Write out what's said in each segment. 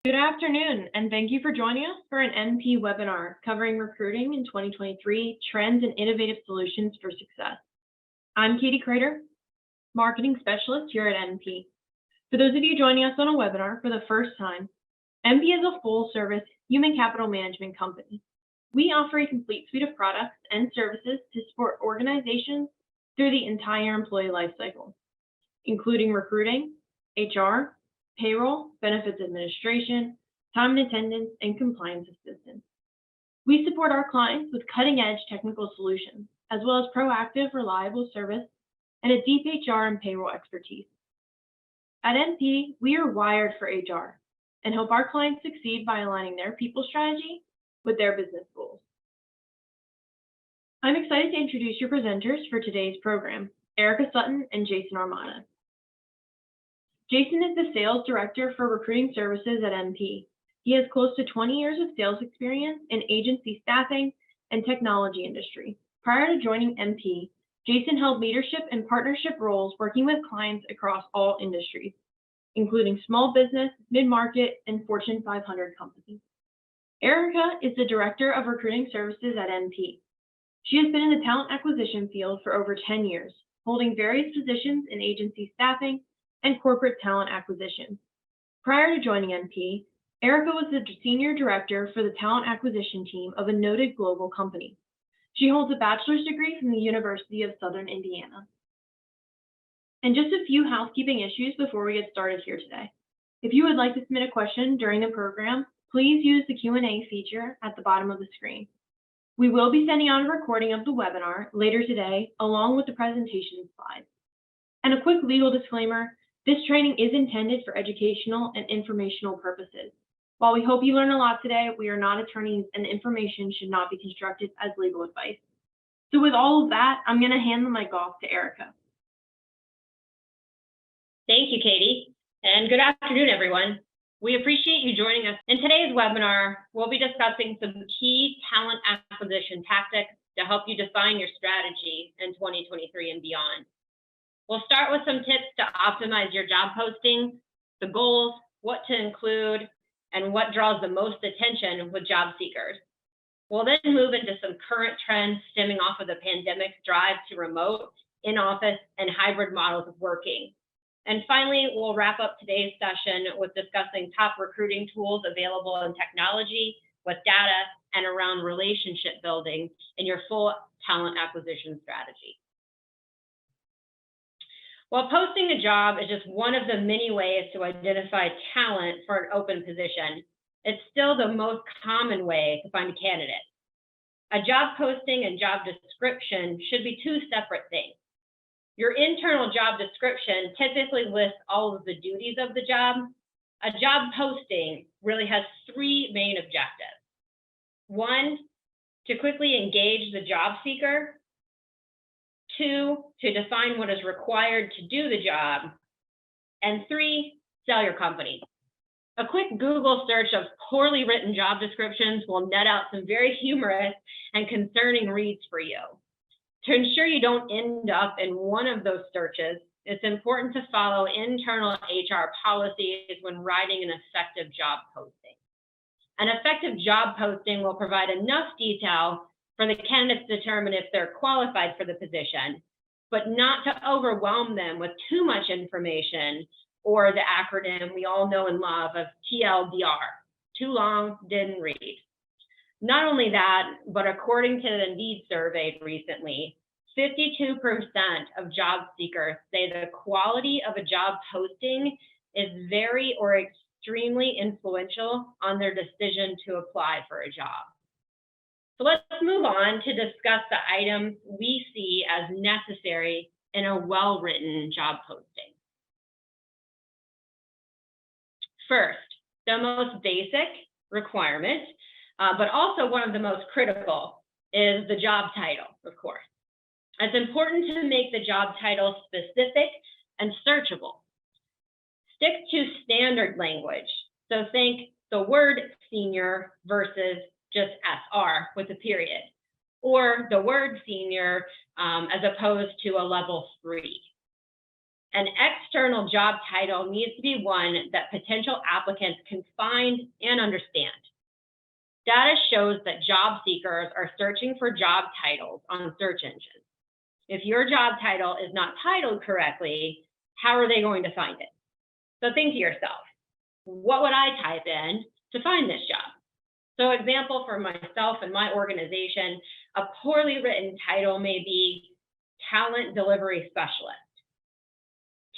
Good afternoon, and thank you for joining us for an NP webinar covering recruiting in 2023, trends and innovative solutions for success. I'm Katie Crater, Marketing Specialist here at NP. For those of you joining us on a webinar for the first time, NP is a full-service human capital management company. We offer a complete suite of products and services to support organizations through the entire employee lifecycle, including recruiting, HR, payroll, benefits administration, time and attendance, and compliance assistance. We support our clients with cutting-edge technical solutions, as well as proactive, reliable service and a deep HR and payroll expertise. At NP, we are wired for HR and help our clients succeed by aligning their people strategy with their business goals. I'm excited to introduce your presenters for today's program, Erica Sutton and Jason Armata. Jason is the Sales Director for Recruiting Services at NP. He has close to 20 years of sales experience in agency staffing and technology industry. Prior to joining NP, Jason held leadership and partnership roles working with clients across all industries, including small business, mid-market, and Fortune 500 companies. Erica is the Director of Recruiting Services at NP. She has been in the talent acquisition field for over 10 years, holding various positions in agency staffing and corporate talent acquisition. Prior to joining NP, Erica was the Senior Director for the talent acquisition team of a noted global company. She holds a bachelor's degree from the University of Southern Indiana. And just a few housekeeping issues before we get started here today. If you would like to submit a question during the program, please use the Q&A feature at the bottom of the screen. We will be sending out a recording of the webinar later today, along with the presentation slides. And a quick legal disclaimer, this training is intended for educational and informational purposes. While we hope you learn a lot today, we are not attorneys and the information should not be construed as legal advice. So with all of that, I'm going to hand the mic off to Erica. Thank you, Katie, and good afternoon, everyone. We appreciate you joining us. In today's webinar, we'll be discussing some key talent acquisition tactics to help you define your strategy in 2023 and beyond. We'll start with some tips to optimize your job posting, the goals, what to include, and what draws the most attention with job seekers. We'll then move into some current trends stemming off of the pandemic's drive to remote, in-office, and hybrid models of working. And finally, we'll wrap up today's session with discussing top recruiting tools available in technology, with data, and around relationship building in your full talent acquisition strategy. While posting a job is just one of the many ways to identify talent for an open position, it's still the most common way to find a candidate. A job posting and job description should be two separate things. Your internal job description typically lists all of the duties of the job. A job posting really has three main objectives. One, to quickly engage the job seeker. Two, to define what is required to do the job. And three, sell your company. A quick Google search of poorly written job descriptions will net out some very humorous and concerning reads for you. To ensure you don't end up in one of those searches, it's important to follow internal HR policies when writing an effective job posting. An effective job posting will provide enough detail for the candidates to determine if they're qualified for the position, but not to overwhelm them with too much information or the acronym we all know and love of TLDR, too long, didn't read. Not only that, but according to the Indeed survey recently, 52% of job seekers say the quality of a job posting is very or extremely influential on their decision to apply for a job. So let's move on to discuss the items we see as necessary in a well-written job posting. First, the most basic requirement, but also one of the most critical, is the job title, of course. It's important to make the job title specific and searchable. Stick to standard language. So think the word senior versus just SR with a period, or the word senior as opposed to a level 3. An external job title needs to be one that potential applicants can find and understand. Data shows that job seekers are searching for job titles on search engines. If your job title is not titled correctly, how are they going to find it? So think to yourself, what would I type in to find this job? So example for myself and my organization, a poorly written title may be Talent Delivery Specialist.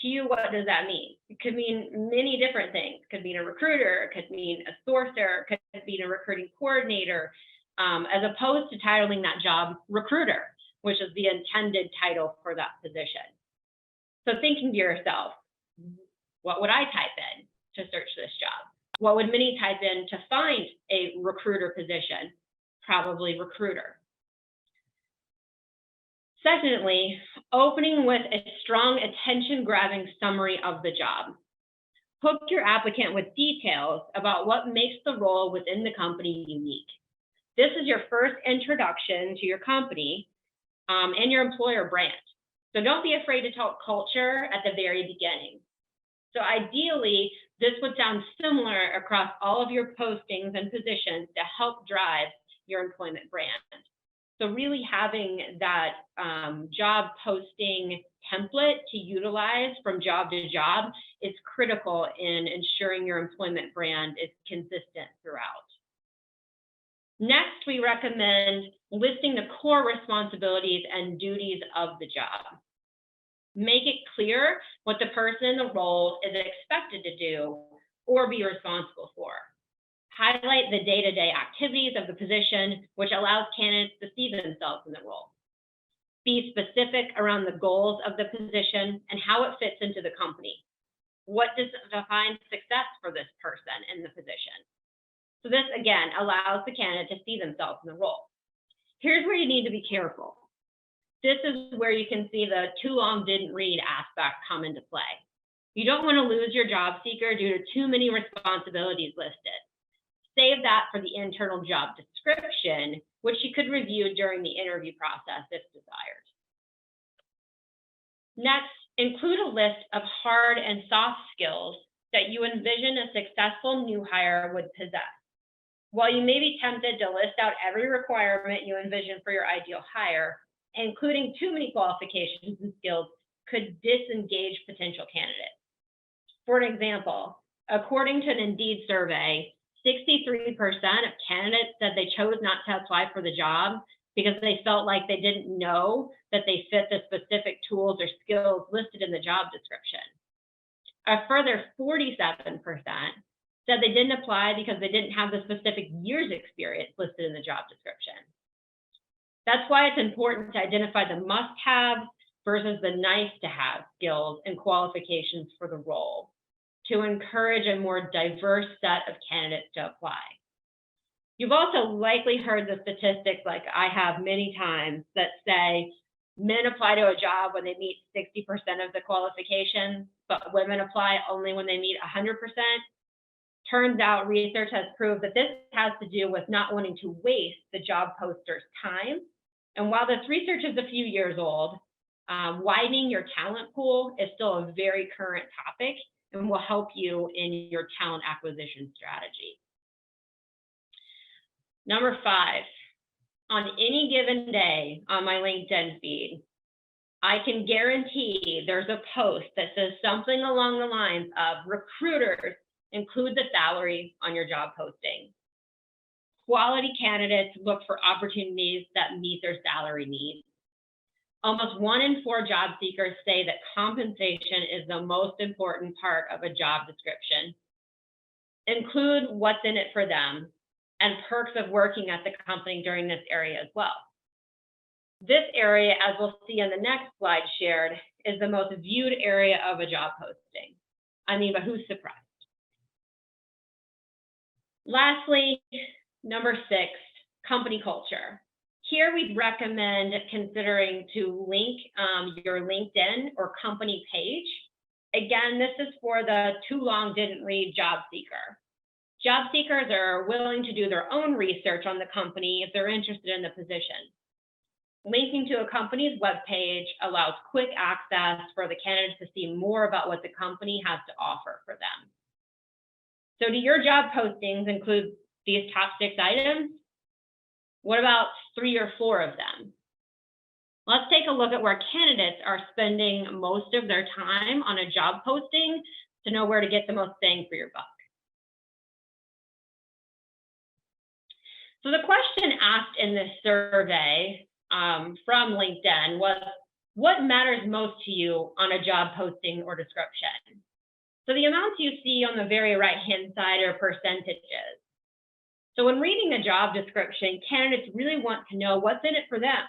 To you, what does that mean? It could mean many different things. It could mean a recruiter, it could mean a sourcer, it could mean a recruiting coordinator, as opposed to titling that job recruiter, which is the intended title for that position. So thinking to yourself, what would I type in to search this job? What would many type in to find a recruiter position? Probably recruiter. Secondly, opening with a strong attention-grabbing summary of the job. Hook your applicant with details about what makes the role within the company unique. This is your first introduction to your company and your employer brand. So don't be afraid to talk culture at the very beginning. So ideally, this would sound similar across all of your postings and positions to help drive your employment brand. So really having that job posting template to utilize from job to job is critical in ensuring your employment brand is consistent throughout. Next, we recommend listing the core responsibilities and duties of the job. Make it clear what the person in the role is expected to do or be responsible for. Highlight the day-to-day activities of the position, which allows candidates to see themselves in the role. Be specific around the goals of the position and how it fits into the company. What defines success for this person in the position? So this, again, allows the candidate to see themselves in the role. Here's where you need to be careful. This is where you can see the too long didn't read aspect come into play. You don't want to lose your job seeker due to too many responsibilities listed. Save that for the internal job description, which you could review during the interview process if desired. Next, include a list of hard and soft skills that you envision a successful new hire would possess. While you may be tempted to list out every requirement you envision for your ideal hire, including too many qualifications and skills could disengage potential candidates. For an example, according to an Indeed survey, 63% of candidates said they chose not to apply for the job because they felt like they didn't know that they fit the specific tools or skills listed in the job description. A further 47% said they didn't apply because they didn't have the specific years experience listed in the job description. That's why it's important to identify the must-have versus the nice-to-have skills and qualifications for the role to encourage a more diverse set of candidates to apply. You've also likely heard the statistics, like I have many times, that say men apply to a job when they meet 60% of the qualifications, but women apply only when they meet 100%. Turns out research has proved that this has to do with not wanting to waste the job poster's time. And while this research is a few years old, widening your talent pool is still a very current topic and will help you in your talent acquisition strategy. Number 5, on any given day on my LinkedIn feed, I can guarantee there's a post that says something along the lines of recruiters include the salary on your job posting. Quality candidates look for opportunities that meet their salary needs. Almost 1 in 4 job seekers say that compensation is the most important part of a job description. Include what's in it for them and perks of working at the company during this area as well. This area, as we'll see on the next slide shared, is the most viewed area of a job posting. But who's surprised? Lastly, number 6, company culture. Here we'd recommend considering to link your LinkedIn or company page. Again, this is for the too long didn't read job seeker. Job seekers are willing to do their own research on the company if they're interested in the position. Linking to a company's webpage allows quick access for the candidates to see more about what the company has to offer for them. So do your job postings include these top 6 items? What about 3 or 4 of them? Let's take a look at where candidates are spending most of their time on a job posting to know where to get the most bang for your buck. So the question asked in this survey from LinkedIn was, what matters most to you on a job posting or description? So the amounts you see on the very right-hand side are percentages. So when reading a job description, candidates really want to know what's in it for them,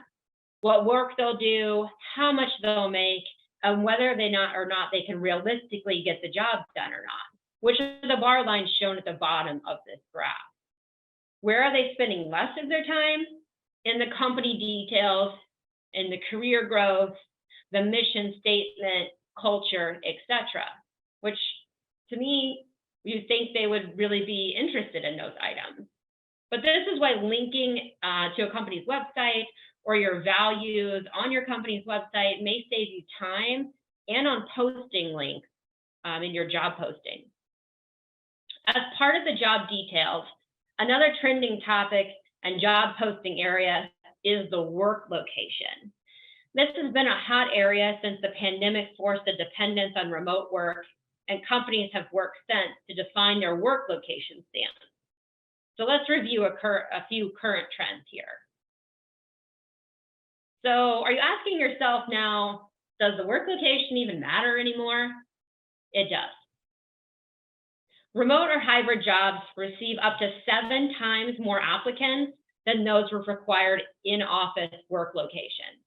what work they'll do, how much they'll make, and whether they can realistically get the job done or not, which are the bar lines shown at the bottom of this graph. Where are they spending less of their time? In the company details, in the career growth, the mission statement, culture, etc., which to me, you think they would really be interested in those items. But this is why linking to a company's website or your values on your company's website may save you time and on posting links in your job posting. As part of the job details, another trending topic and job posting area is the work location. This has been a hot area since the pandemic forced a dependence on remote work, and companies have worked since to define their work location stance. So let's review a few current trends here. So are you asking yourself now, does the work location even matter anymore? It does. Remote or hybrid jobs receive up to 7 times more applicants than those with required in-office work location.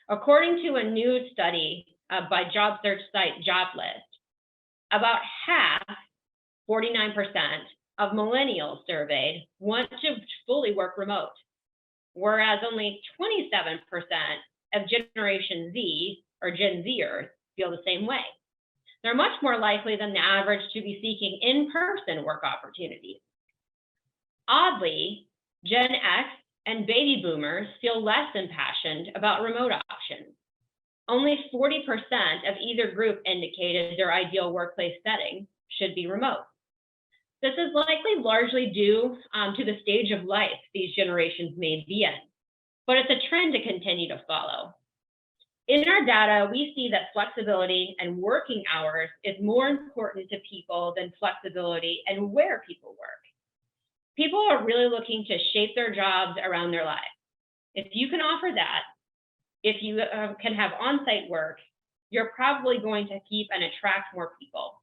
According to a new study by job search site JobList, about half, 49%, of millennials surveyed want to fully work remote, whereas only 27% of Generation Z or Gen Zers feel the same way. They're much more likely than the average to be seeking in-person work opportunities. Oddly, Gen X and baby boomers feel less impassioned about remote options. Only 40% of either group indicated their ideal workplace setting should be remote. This is likely largely due to the stage of life these generations may be in, but it's a trend to continue to follow. In our data, we see that flexibility and working hours is more important to people than flexibility and where people work. People are really looking to shape their jobs around their lives. If you can offer that, if you can have on-site work, you're probably going to keep and attract more people.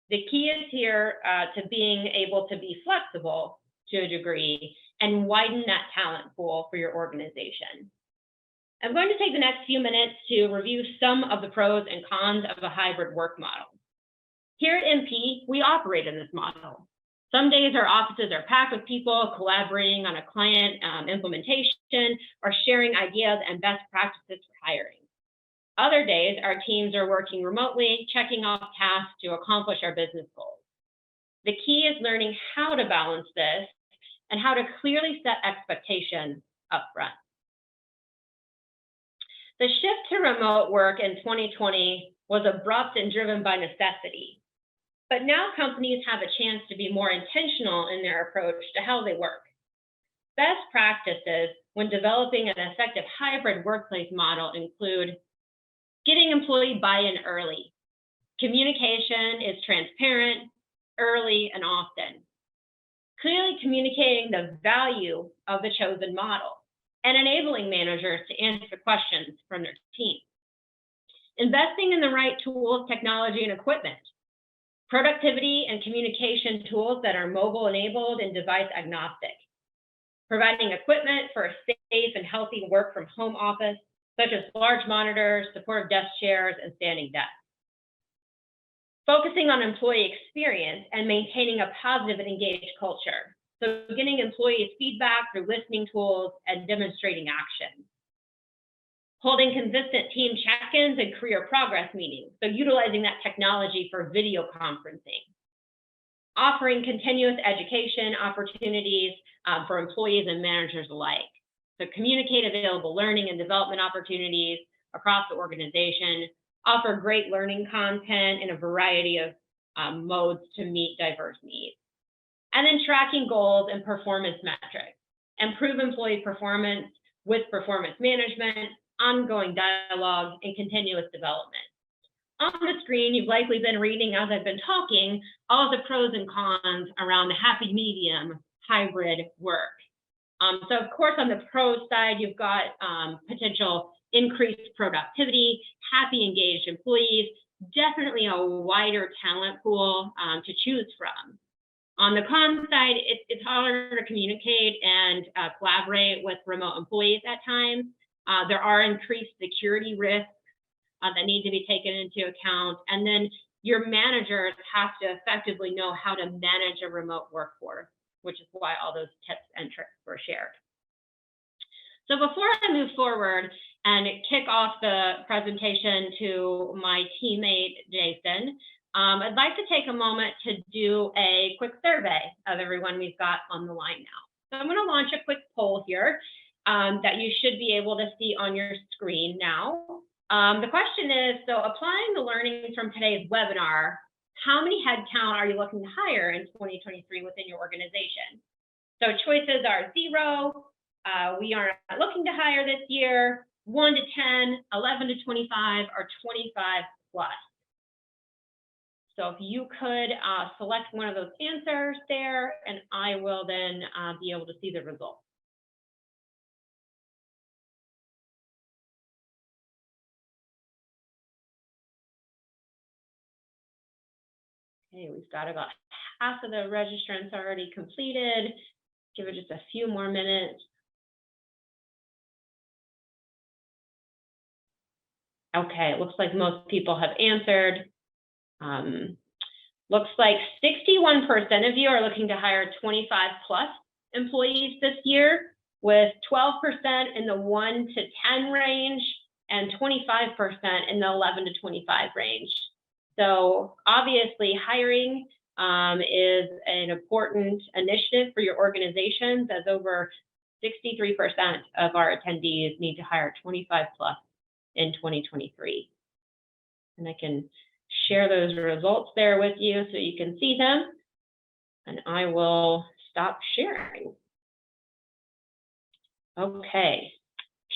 The key is here to being able to be flexible to a degree and widen that talent pool for your organization. I'm going to take the next few minutes to review some of the pros and cons of a hybrid work model. Here at MP, we operate in this model. Some days our offices are packed with people collaborating on a client implementation or sharing ideas and best practices for hiring. Other days, our teams are working remotely, checking off tasks to accomplish our business goals. The key is learning how to balance this and how to clearly set expectations up front. The shift to remote work in 2020 was abrupt and driven by necessity. But now companies have a chance to be more intentional in their approach to how they work. Best practices when developing an effective hybrid workplace model include getting employee buy-in early. Communication is transparent, early, and often. Clearly communicating the value of the chosen model and enabling managers to answer questions from their team. Investing in the right tools, technology, and equipment. Productivity and communication tools that are mobile enabled and device agnostic. Providing equipment for a safe and healthy work from home office, such as large monitors, supportive desk chairs, and standing desks. Focusing on employee experience and maintaining a positive and engaged culture. So getting employees feedback through listening tools and demonstrating action. Holding consistent team check-ins and career progress meetings, so utilizing that technology for video conferencing. Offering continuous education opportunities for employees and managers alike. So communicate available learning and development opportunities across the organization, offer great learning content in a variety of modes to meet diverse needs. And then tracking goals and performance metrics. Improve employee performance with performance management, ongoing dialogue, and continuous development. On the screen, you've likely been reading, as I've been talking, all the pros and cons around the happy medium hybrid work. So of course, on the pro side, you've got potential increased productivity, happy, engaged employees, definitely a wider talent pool to choose from. On the con side, it's harder to communicate and collaborate with remote employees at times. There are increased security risks that need to be taken into account. And then your managers have to effectively know how to manage a remote workforce, which is why all those tips and tricks were shared. So before I move forward and kick off the presentation to my teammate, Jason, I'd like to take a moment to do a quick survey of everyone we've got on the line now. So I'm going to launch a quick poll here that you should be able to see on your screen now. The question is, so applying the learnings from today's webinar, how many headcount are you looking to hire in 2023 within your organization? So choices are 0, we are not looking to hire this year, 1 to 10, 11 to 25, or 25 plus. So if you could select one of those answers there, and I will then be able to see the results. Okay, we've got about half of the registrants already completed. Give it just a few more minutes. Okay, it looks like most people have answered. Looks like 61% of you are looking to hire 25 plus employees this year, with 12% in the 1 to 10 range and 25% in the 11 to 25 range. So obviously hiring is an important initiative for your organizations, as over 63% of our attendees need to hire 25 plus in 2023. And I can share those results there with you so you can see them. And I will stop sharing. Okay.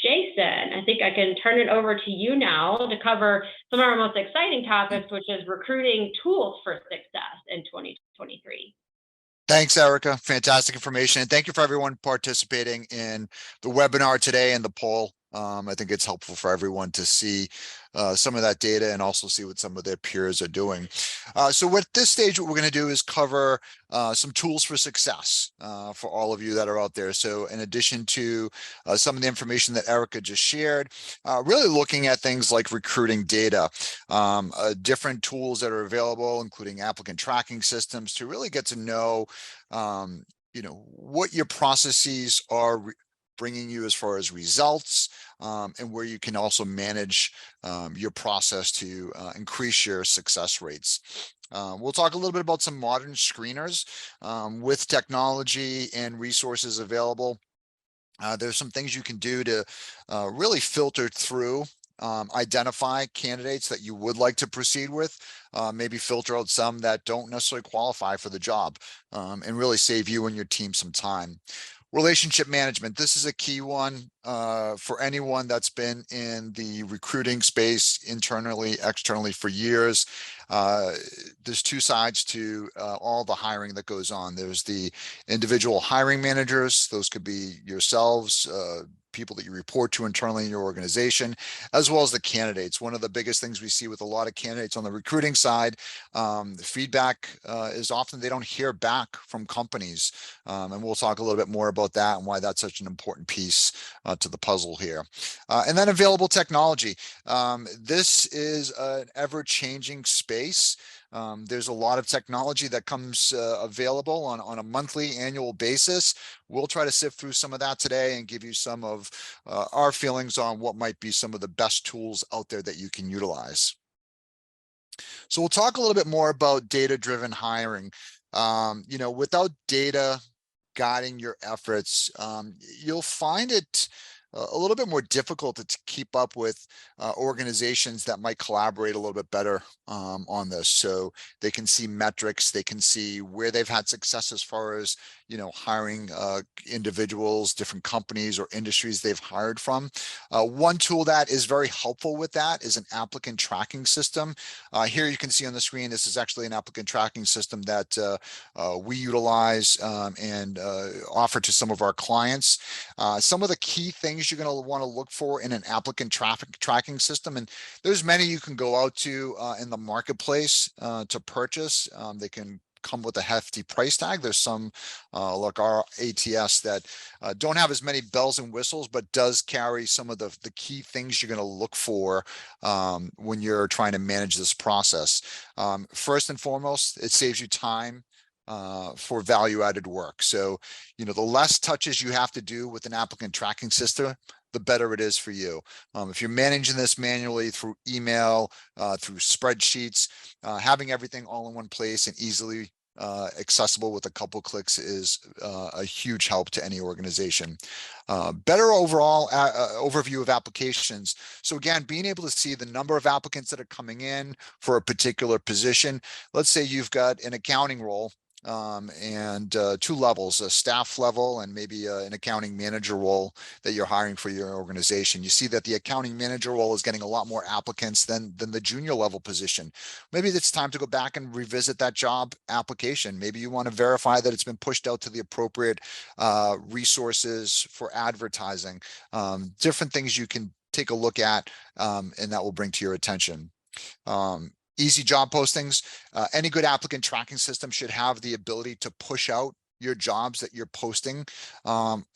Jason, I think I can turn it over to you now to cover some of our most exciting topics, which is recruiting tools for success in 2023. Thanks, Erica. Fantastic information. And thank you for everyone participating in the webinar today and the poll. I think it's helpful for everyone to see some of that data and also see what some of their peers are doing. So at this stage, what we're going to do is cover some tools for success for all of you that are out there. So in addition to some of the information that Erica just shared, really looking at things like recruiting data, different tools that are available, including applicant tracking systems, to really get to know, what your processes are bringing you as far as results, and where you can also manage your process to increase your success rates. We'll talk a little bit about some modern screeners with technology and resources available. There's some things you can do to really filter through, identify candidates that you would like to proceed with, maybe filter out some that don't necessarily qualify for the job, and really save you and your team some time. Relationship management. This is a key one for anyone that's been in the recruiting space internally, externally for years. There's two sides to all the hiring that goes on. There's the individual hiring managers. Those could be yourselves, people that you report to internally in your organization, as well as the candidates. One of the biggest things we see with a lot of candidates on the recruiting side, the feedback is often they don't hear back from companies. And we'll talk a little bit more about that and why that's such an important piece to the puzzle here. And then available technology. This is an ever-changing space. There's a lot of technology that comes available on a monthly, annual basis. We'll try to sift through some of that today and give you some of our feelings on what might be some of the best tools out there that you can utilize. So we'll talk a little bit more about data-driven hiring. Without data guiding your efforts, you'll find it a little bit more difficult to keep up with organizations that might collaborate a little bit better on this. So they can see metrics, they can see where they've had success as far as, you know, hiring individuals, different companies or industries they've hired from. One tool that is very helpful with that is an applicant tracking system. Here you can see on the screen, this is actually an applicant tracking system that we utilize and offer to some of our clients. Some of the key things you're going to want to look for in an applicant traffic tracking system, and there's many you can go out to in the marketplace to purchase. They can come with a hefty price tag. There's some like our ATS that don't have as many bells and whistles, but does carry some of the key things you're going to look for when you're trying to manage this process. First and foremost, it saves you time for value-added work. So, you know, the less touches you have to do with an applicant tracking system, the better it is for you. If you're managing this manually through email, through spreadsheets, having everything all in one place and easily accessible with a couple clicks is a huge help to any organization. Better overall overview of applications. So again, being able to see the number of applicants that are coming in for a particular position. Let's say you've got an accounting role and two levels, a staff level and maybe an accounting manager role that you're hiring for your organization. You see that the accounting manager role is getting a lot more applicants than the junior level position. Maybe it's time to go back and revisit that job application. Maybe you want to verify that it's been pushed out to the appropriate resources for advertising. Different things you can take a look at and that will bring to your attention. Easy job postings. Any good applicant tracking system should have the ability to push out your jobs that you're posting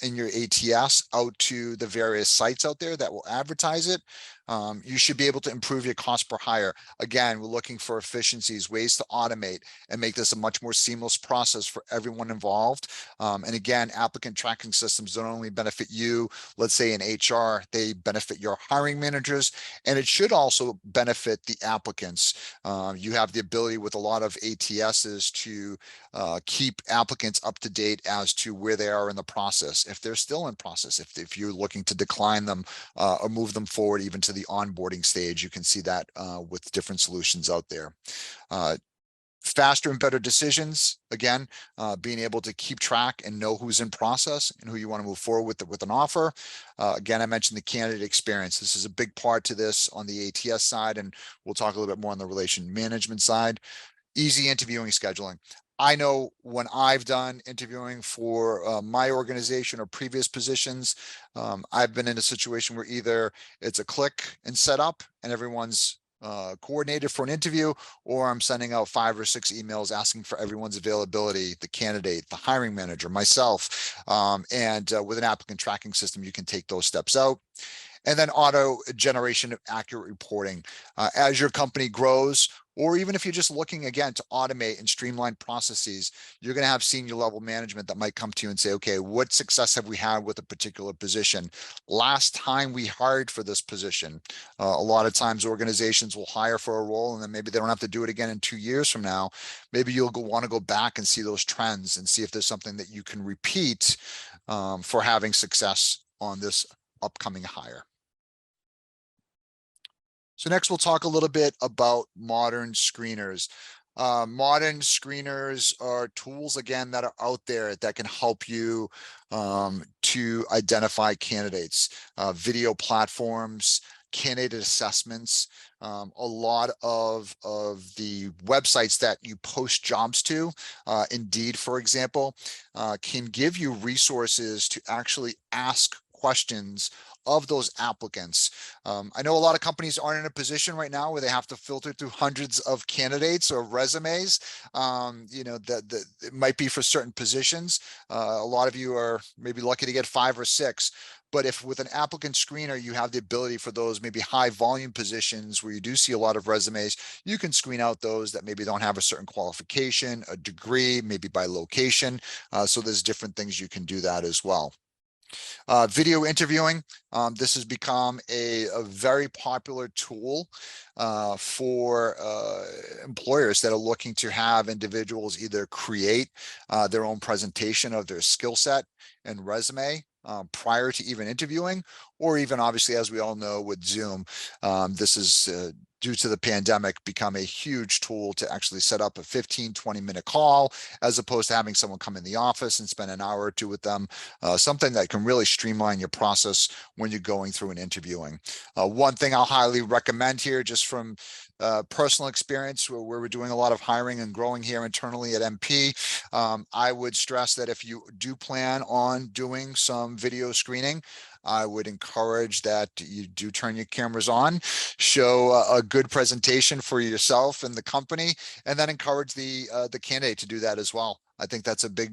in your ATS out to the various sites out there that will advertise it. You should be able to improve your cost per hire. Again, we're looking for efficiencies, ways to automate and make this a much more seamless process for everyone involved. And again, applicant tracking systems don't only benefit you, let's say in HR, they benefit your hiring managers, and it should also benefit the applicants. You have the ability with a lot of ATSs to keep applicants up to date as to where they are in the process. If they're still in process, if you're looking to decline them or move them forward even to the onboarding stage, you can see that with different solutions out there. Faster and better decisions. Again, being able to keep track and know who's in process and who you want to move forward with an offer. Again, I mentioned the candidate experience. This is a big part to this on the ATS side, and we'll talk a little bit more on the relation management side. Easy interviewing scheduling. I know when I've done interviewing for my organization or previous positions, I've been in a situation where either it's a click and set up and everyone's coordinated for an interview, or I'm sending out 5 or 6 emails asking for everyone's availability, the candidate, the hiring manager, myself, and with an applicant tracking system, you can take those steps out. And then auto generation of accurate reporting. As your company grows, or even if you're just looking again to automate and streamline processes, you're going to have senior level management that might come to you and say, okay, what success have we had with a particular position? Last time we hired for this position, a lot of times organizations will hire for a role and then maybe they don't have to do it again in 2 years from now. Maybe you'll want to go back and see those trends and see if there's something that you can repeat for having success on this upcoming hire. So next we'll talk a little bit about modern screeners. Modern screeners are tools, again, that are out there that can help you to identify candidates. Video platforms, candidate assessments, a lot of the websites that you post jobs to, Indeed, for example, can give you resources to actually ask questions of those applicants. I know a lot of companies aren't in a position right now where they have to filter through hundreds of candidates or resumes. You know, that it might be for certain positions. A lot of you are maybe lucky to get 5 or 6. But if with an applicant screener, you have the ability for those maybe high volume positions where you do see a lot of resumes, you can screen out those that maybe don't have a certain qualification, a degree, maybe by location. So there's different things you can do that as well. Video interviewing. This has become a very popular tool for employers that are looking to have individuals either create their own presentation of their skill set and resume prior to even interviewing, or even obviously, as we all know with Zoom, this is due to the pandemic become a huge tool to actually set up a 15-20 minute call, as opposed to having someone come in the office and spend an hour or two with them. Something that can really streamline your process when you're going through an interviewing. One thing I'll highly recommend here, just from personal experience, where we're doing a lot of hiring and growing here internally at MP, I would stress that if you do plan on doing some video screening, I would encourage that you do turn your cameras on, show a good presentation for yourself and the company, and then encourage the candidate to do that as well. I think that's a big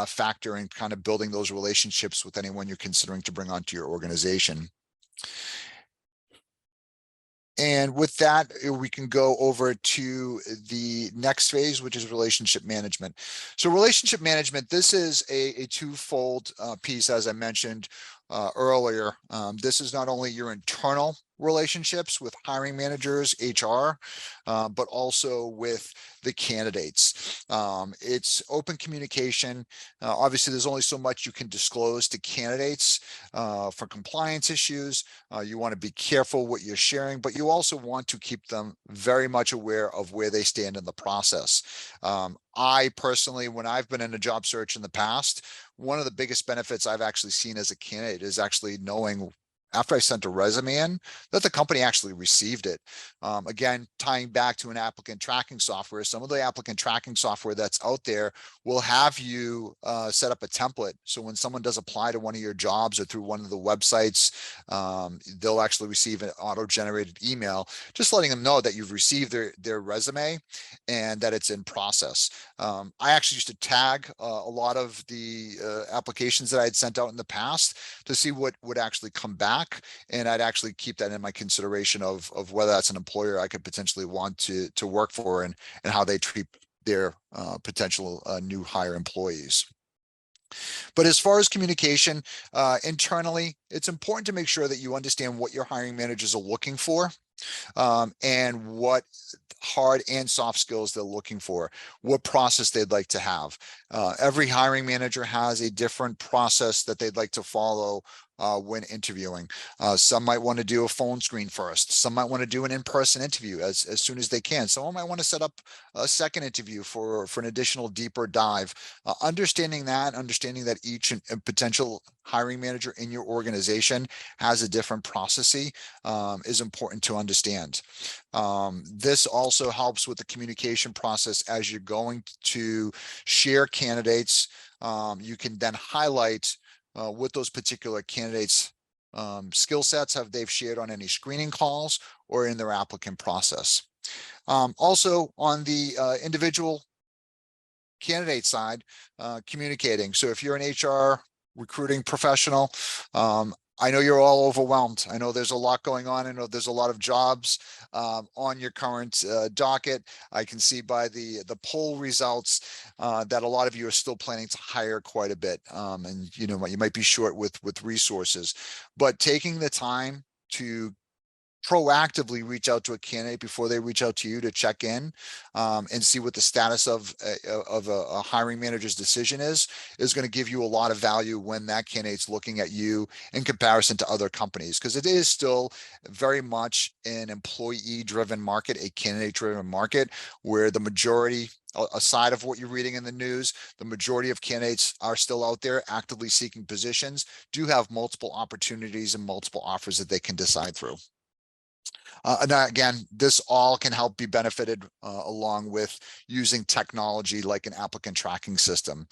factor in kind of building those relationships with anyone you're considering to bring onto your organization. And with that, we can go over to the next phase, which is relationship management. So relationship management, this is a twofold piece, as I mentioned earlier. This is not only your internal relationships with hiring managers, HR, but also with the candidates. It's open communication. Obviously, there's only so much you can disclose to candidates for compliance issues. You want to be careful what you're sharing, but you also want to keep them very much aware of where they stand in the process. I personally, when I've been in a job search in the past, one of the biggest benefits I've actually seen as a candidate is actually knowing, after I sent a resume in, that the company actually received it. Again, tying back to an applicant tracking software, some of the applicant tracking software that's out there will have you set up a template. So when someone does apply to one of your jobs or through one of the websites, they'll actually receive an auto-generated email, just letting them know that you've received their resume and that it's in process. I actually used to tag a lot of the applications that I had sent out in the past to see what would actually come back. And I'd actually keep that in my consideration of whether that's an employer I could potentially want to work for, and how they treat their potential new hire employees. But as far as communication internally, it's important to make sure that you understand what your hiring managers are looking for, and what hard and soft skills they're looking for, what process they'd like to have. Every hiring manager has a different process that they'd like to follow when interviewing. Some might want to do a phone screen first. Some might want to do an in-person interview as soon as they can. Someone might want to set up a second interview for an additional deeper dive. Understanding that each potential hiring manager in your organization has a different process is important to understand. This also helps with the communication process as you're going to share candidates. You can then highlight what those particular candidates' skill sets have they've shared on any screening calls or in their applicant process. Also on the individual candidate side, communicating. So if you're an HR recruiting professional, I know you're all overwhelmed. I know there's a lot going on. I know there's a lot of jobs on your current docket. I can see by the poll results that a lot of you are still planning to hire quite a bit, and you might be short with resources. But taking the time to proactively reach out to a candidate before they reach out to you to check in and see what the status of a hiring manager's decision is going to give you a lot of value when that candidate's looking at you in comparison to other companies, because it is still very much an employee-driven market, a candidate-driven market, where the majority, aside of what you're reading in the news, the majority of candidates are still out there actively seeking positions, do have multiple opportunities and multiple offers that they can decide through. And again, this all can help be benefited along with using technology like an applicant tracking system.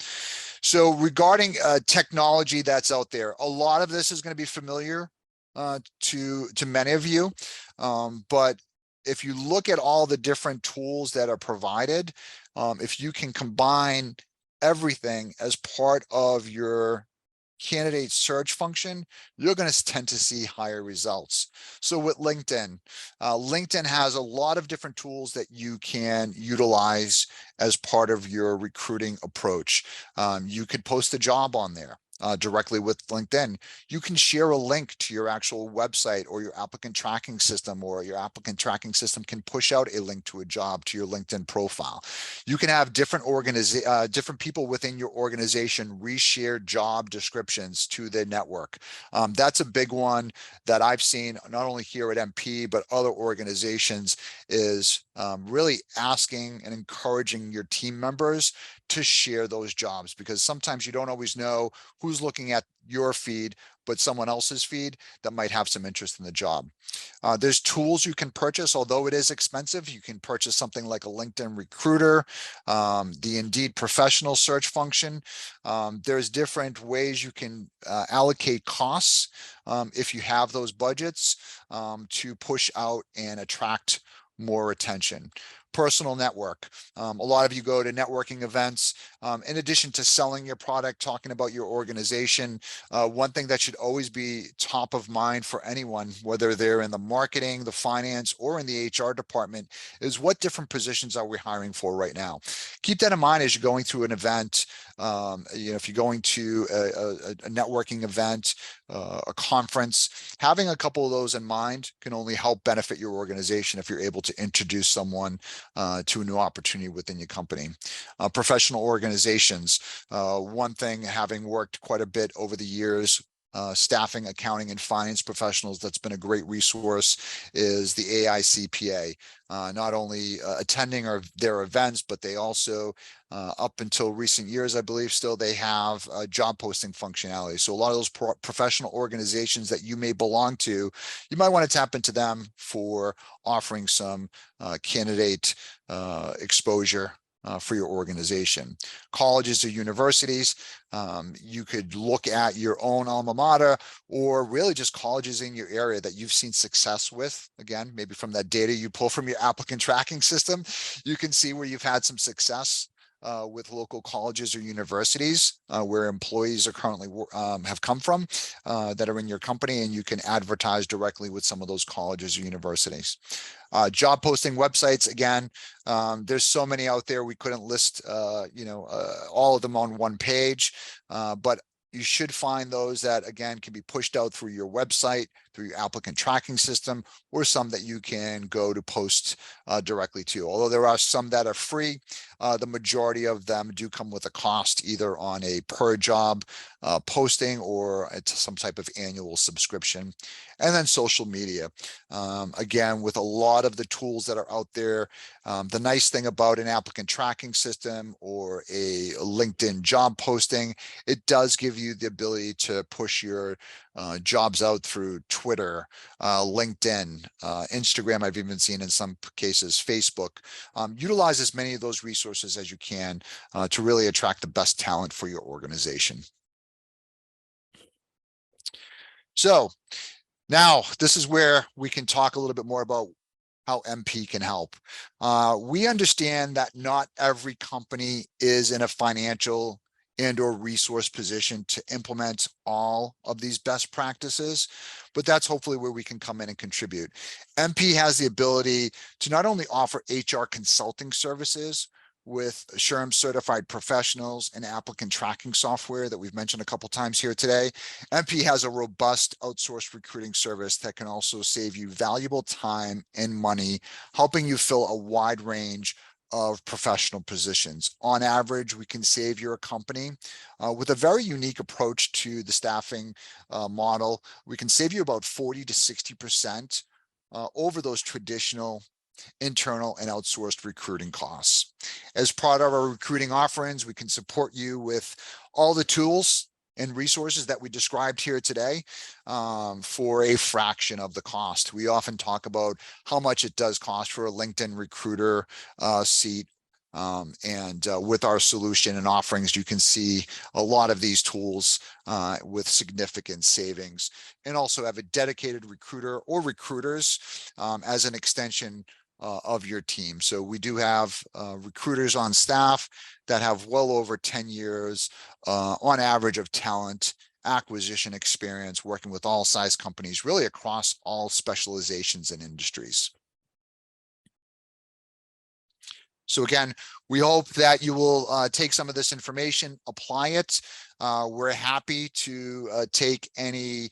So regarding technology that's out there, a lot of this is going to be familiar to many of you, but if you look at all the different tools that are provided, if you can combine everything as part of your candidate search function, you're going to tend to see higher results. So with LinkedIn, LinkedIn has a lot of different tools that you can utilize as part of your recruiting approach. You could post a job on there. directly with LinkedIn. You can share a link to your actual website or your applicant tracking system, or your applicant tracking system can push out a link to a job to your LinkedIn profile. You can have different people within your organization reshare job descriptions to their network. That's a big one that I've seen not only here at MP, but other organizations, is really asking and encouraging your team members to share those jobs, because sometimes you don't always know who's looking at your feed, but someone else's feed that might have some interest in the job. There's tools you can purchase, although it is expensive. You can purchase something like a LinkedIn Recruiter, the Indeed professional search function. There's different ways you can allocate costs, if you have those budgets, to push out and attract more attention. Personal network. A lot of you go to networking events. In addition to selling your product, talking about your organization, one thing that should always be top of mind for anyone, whether they're in the marketing, the finance, or in the HR department, is what different positions are we hiring for right now. Keep that in mind as you're going through an event. If you're going to a networking event, a conference, having a couple of those in mind can only help benefit your organization if you're able to introduce someone to a new opportunity within your company. Professional organizations. One thing, having worked quite a bit over the years, staffing, accounting, and finance professionals, that's been a great resource, is the AICPA. Not only attending their events, but they also, up until recent years, I believe still, they have job posting functionality. So a lot of those professional organizations that you may belong to, you might want to tap into them for offering some candidate exposure for your organization. Colleges or universities, you could look at your own alma mater, or really just colleges in your area that you've seen success with. Again, maybe from that data you pull from your applicant tracking system, you can see where you've had some success with local colleges or universities where employees are currently have come from that are in your company, and you can advertise directly with some of those colleges or universities. Job posting websites, again, there's so many out there, we couldn't list all of them on one page, but you should find those that, again, can be pushed out through your website, through your applicant tracking system, or some that you can go to post directly to. Although there are some that are free, the majority of them do come with a cost, either on a per job posting, or it's some type of annual subscription. And then social media. Again, with a lot of the tools that are out there, the nice thing about an applicant tracking system or a LinkedIn job posting, it does give you the ability to push your jobs out through Twitter, LinkedIn, Instagram. I've even seen in some cases Facebook. Utilize as many of those resources as you can to really attract the best talent for your organization. So now this is where we can talk a little bit more about how MP can help. We understand that not every company is in a financial and/or resource position to implement all of these best practices, but that's hopefully where we can come in and contribute. MP has the ability to not only offer HR consulting services with SHRM certified professionals and applicant tracking software that we've mentioned a couple times here today. MP has a robust outsourced recruiting service that can also save you valuable time and money, helping you fill a wide range of professional positions. On average, we can save your company with a very unique approach to the staffing model. We can save you about 40 to 60% over those traditional internal and outsourced recruiting costs. As part of our recruiting offerings, we can support you with all the tools and resources that we described here today for a fraction of the cost. We often talk about how much it does cost for a LinkedIn recruiter seat. With our solution and offerings, you can see a lot of these tools with significant savings, and also have a dedicated recruiter or recruiters as an extension of your team. So we do have recruiters on staff that have well over 10 years on average of talent acquisition experience, working with all size companies, really across all specializations and industries. So again, we hope that you will take some of this information, apply it. We're happy to take any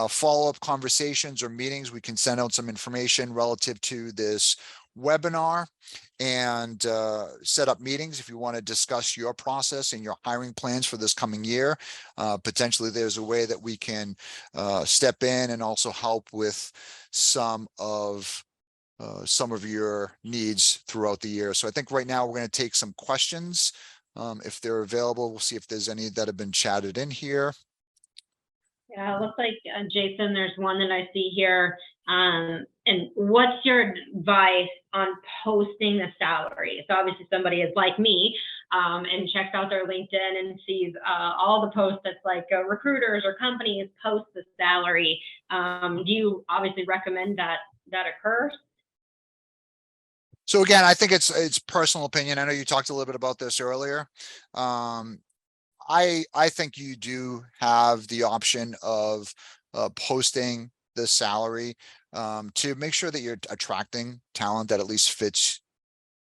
follow-up conversations or meetings. We can send out some information relative to this webinar and set up meetings if you want to discuss your process and your hiring plans for this coming year. Potentially there's a way that we can step in and also help with some of your needs throughout the year. So I think right now we're going to take some questions. If they're available, we'll see if there's any that have been chatted in here. Yeah, it looks like, Jason, there's one that I see here. And what's your advice on posting the salary? So obviously somebody is like me and checks out their LinkedIn and sees all the posts that's like recruiters or companies post the salary. Do you obviously recommend that occurs? So again, I think it's personal opinion. I know you talked a little bit about this earlier. I think you do have the option of posting the salary to make sure that you're attracting talent that at least fits,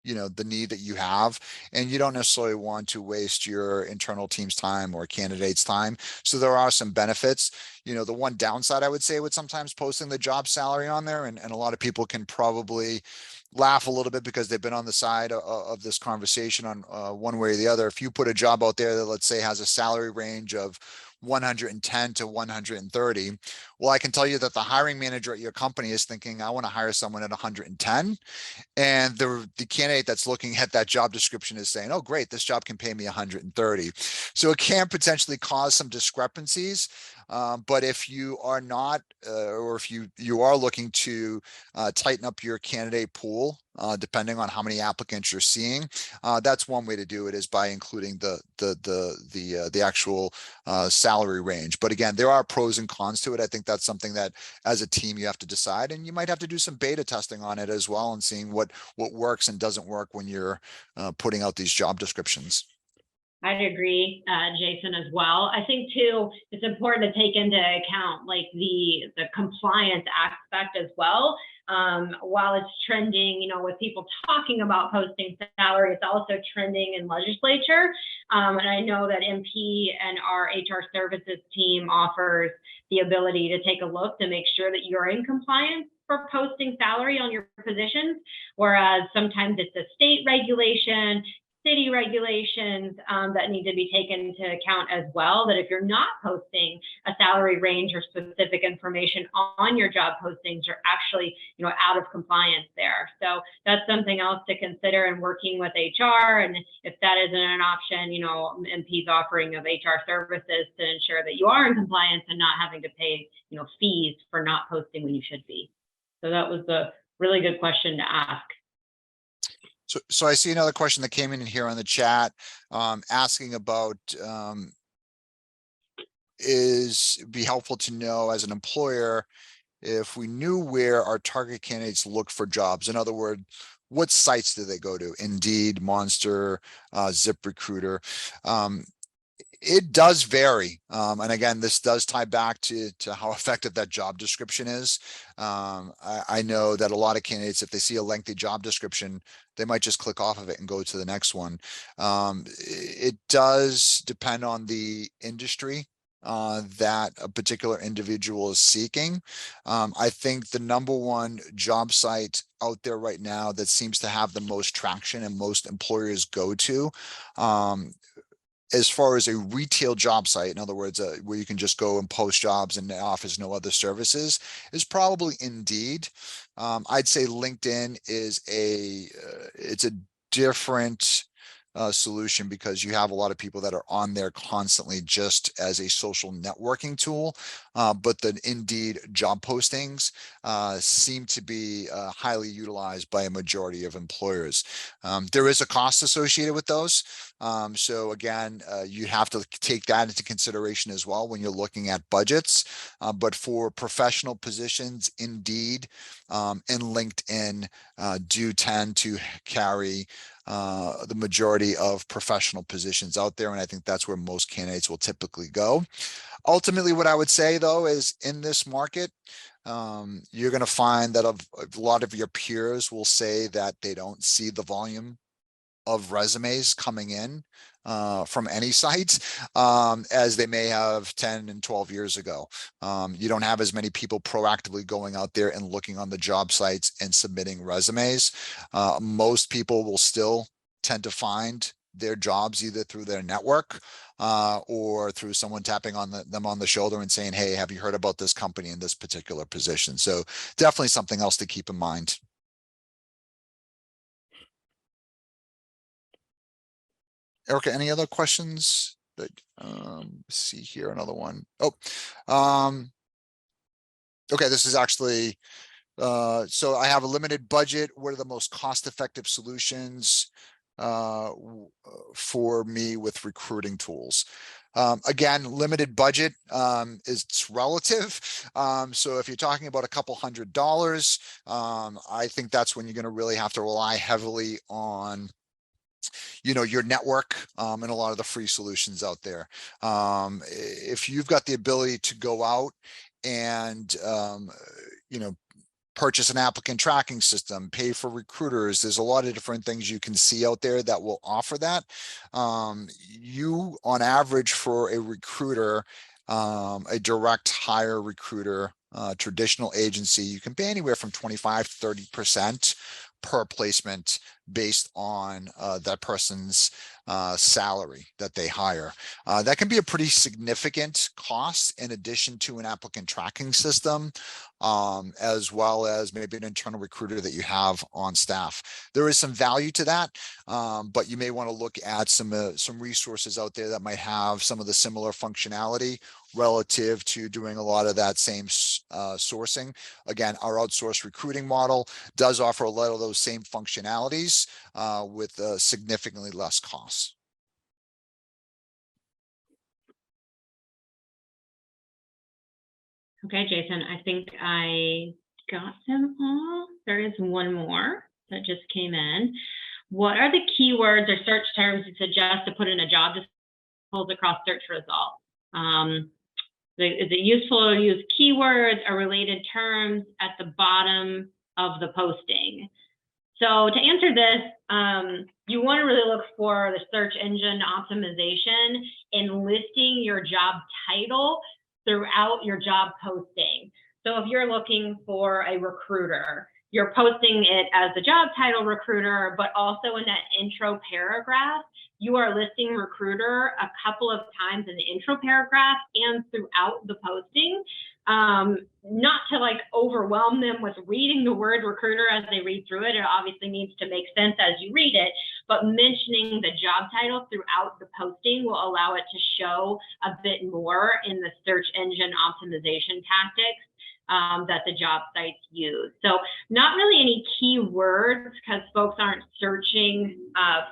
you know, the need that you have, and you don't necessarily want to waste your internal team's time or candidates' time. So there are some benefits. You know, the one downside I would say with sometimes posting the job salary on there, and a lot of people can probably laugh a little bit because they've been on the side of this conversation on one way or the other. If you put a job out there that, let's say, has a salary range of 110 to 130, well, I can tell you that the hiring manager at your company is thinking, I want to hire someone at 110. And the candidate that's looking at that job description is saying, oh, great, this job can pay me 130. So it can potentially cause some discrepancies. But if you are not, or if you are looking to tighten up your candidate pool, depending on how many applicants you're seeing, that's one way to do it, is by including the actual salary range. But again, there are pros and cons to it. I think that's something that as a team you have to decide, and you might have to do some beta testing on it as well and seeing what works and doesn't work when you're putting out these job descriptions. I'd agree, Jason, as well. I think too, it's important to take into account like the compliance aspect as well. While it's trending, you know, with people talking about posting salary, it's also trending in legislature. And I know that MP and our HR services team offers the ability to take a look to make sure that you're in compliance for posting salary on your positions, whereas sometimes it's a state regulation, city regulations that need to be taken into account as well, that if you're not posting a salary range or specific information on your job postings, you're actually, you know, out of compliance there. So that's something else to consider in working with HR. And if that isn't an option, you know, MP's offering of HR services to ensure that you are in compliance and not having to pay, you know, fees for not posting when you should be. So that was a really good question to ask. So I see another question that came in here on the chat, asking about, it'd be helpful to know as an employer if we knew where our target candidates look for jobs. In other words, what sites do they go to? Indeed, Monster, ZipRecruiter. It does vary. And again, this does tie back to how effective that job description is. I know that a lot of candidates, if they see a lengthy job description, they might just click off of it and go to the next one. It does depend on the industry that a particular individual is seeking. I think the number one job site out there right now that seems to have the most traction and most employers go to, as far as a retail job site, in other words, where you can just go and post jobs and offers no other services, is probably Indeed. I'd say LinkedIn is it's a different solution because you have a lot of people that are on there constantly just as a social networking tool. But the Indeed job postings seem to be highly utilized by a majority of employers. There is a cost associated with those. So again, you have to take that into consideration as well when you're looking at budgets. But for professional positions, Indeed and LinkedIn do tend to carry the majority of professional positions out there. And I think that's where most candidates will typically go. Ultimately, what I would say though, is in this market, you're going to find that a lot of your peers will say that they don't see the volume of resumes coming in from any site as they may have 10 and 12 years ago. You don't have as many people proactively going out there and looking on the job sites and submitting resumes. Most people will still tend to find their jobs either through their network or through someone tapping on them on the shoulder and saying, hey, have you heard about this company in this particular position? So definitely something else to keep in mind. Erica, any other questions that see here? Another one. Oh, okay, this is actually so I have a limited budget. What are the most cost-effective solutions for me with recruiting tools? Again, limited budget is relative. So if you're talking about a couple $100s, I think that's when you're going to really have to rely heavily on your network and a lot of the free solutions out there. If you've got the ability to go out and purchase an applicant tracking system, pay for recruiters. There's a lot of different things you can see out there that will offer that. You, on average, for a recruiter, a direct hire recruiter, traditional agency, you can pay anywhere from 25 to 30% per placement based on that person's salary that they hire. That can be a pretty significant cost in addition to an applicant tracking system, as well as maybe an internal recruiter that you have on staff. There is some value to that, but you may want to look at some resources out there that might have some of the similar functionality relative to doing a lot of that same sourcing. Again, our outsourced recruiting model does offer a lot of those same functionalities with significantly less costs. Okay, Jason, I think I got them all. There is one more that just came in. What are the keywords or search terms you suggest to put in a job description across search results? Is it useful to use keywords or related terms at the bottom of the posting? So to answer this, you want to really look for the search engine optimization in listing your job title throughout your job posting. So if you're looking for a recruiter, you're posting it as the job title recruiter, but also in that intro paragraph, you are listing recruiter a couple of times in the intro paragraph and throughout the posting. Not to like overwhelm them with reading the word recruiter as they read through it. It obviously needs to make sense as you read it, but mentioning the job title throughout the posting will allow it to show a bit more in the search engine optimization tactics that the job sites use. So not really any keywords because folks aren't searching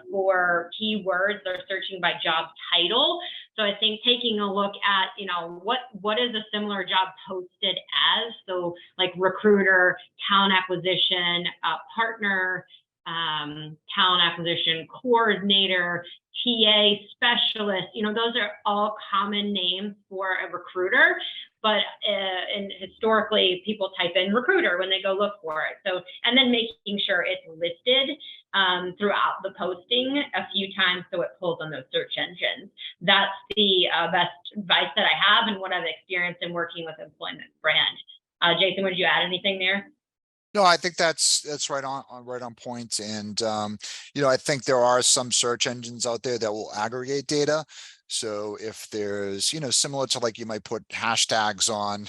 for keywords, they're searching by job title. So I think taking a look at, what is a similar job posted as, so like recruiter, talent acquisition, partner, talent acquisition coordinator, TA specialist, those are all common names for a recruiter. But and historically, people type in recruiter when they go look for it. So, and then making sure it's listed throughout the posting a few times so it pulls on those search engines. That's the best advice that I have and what I've experienced in working with employment brand. Jason, would you add anything there? No, I think that's right on point. And I think there are some search engines out there that will aggregate data. So if there's, similar to like you might put hashtags on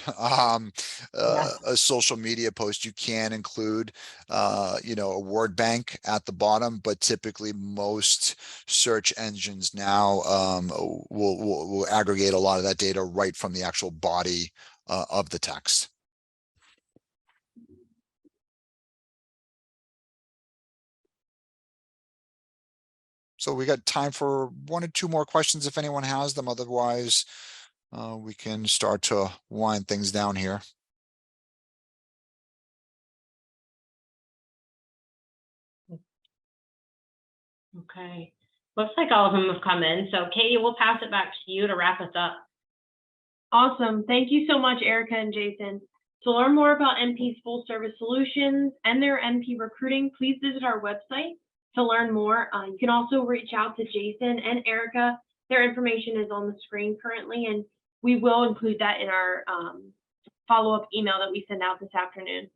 a social media post, you can include, a word bank at the bottom, but typically most search engines now will aggregate a lot of that data right from the actual body of the text. So we got time for 1 or 2 more questions if anyone has them. Otherwise, we can start to wind things down here. Okay. Looks like all of them have come in. So Katie, we'll pass it back to you to wrap us up. Awesome. Thank you so much, Erica and Jason. To learn more about NP's full service solutions and their NP recruiting, please visit our website, To learn more, you can also reach out to Jason and Erica. Their information is on the screen currently, and we will include that in our follow-up email that we send out this afternoon.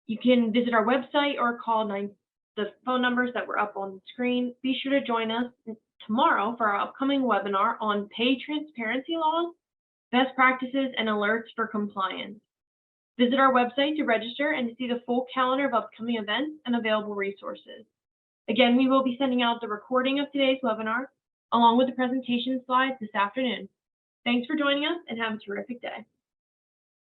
You can visit our website or call the phone numbers that were up on the screen. Be sure to join us tomorrow for our upcoming webinar on pay transparency laws, best practices, and alerts for compliance. Visit our website to register and to see the full calendar of upcoming events and available resources. Again, we will be sending out the recording of today's webinar along with the presentation slides this afternoon. Thanks for joining us and have a terrific day.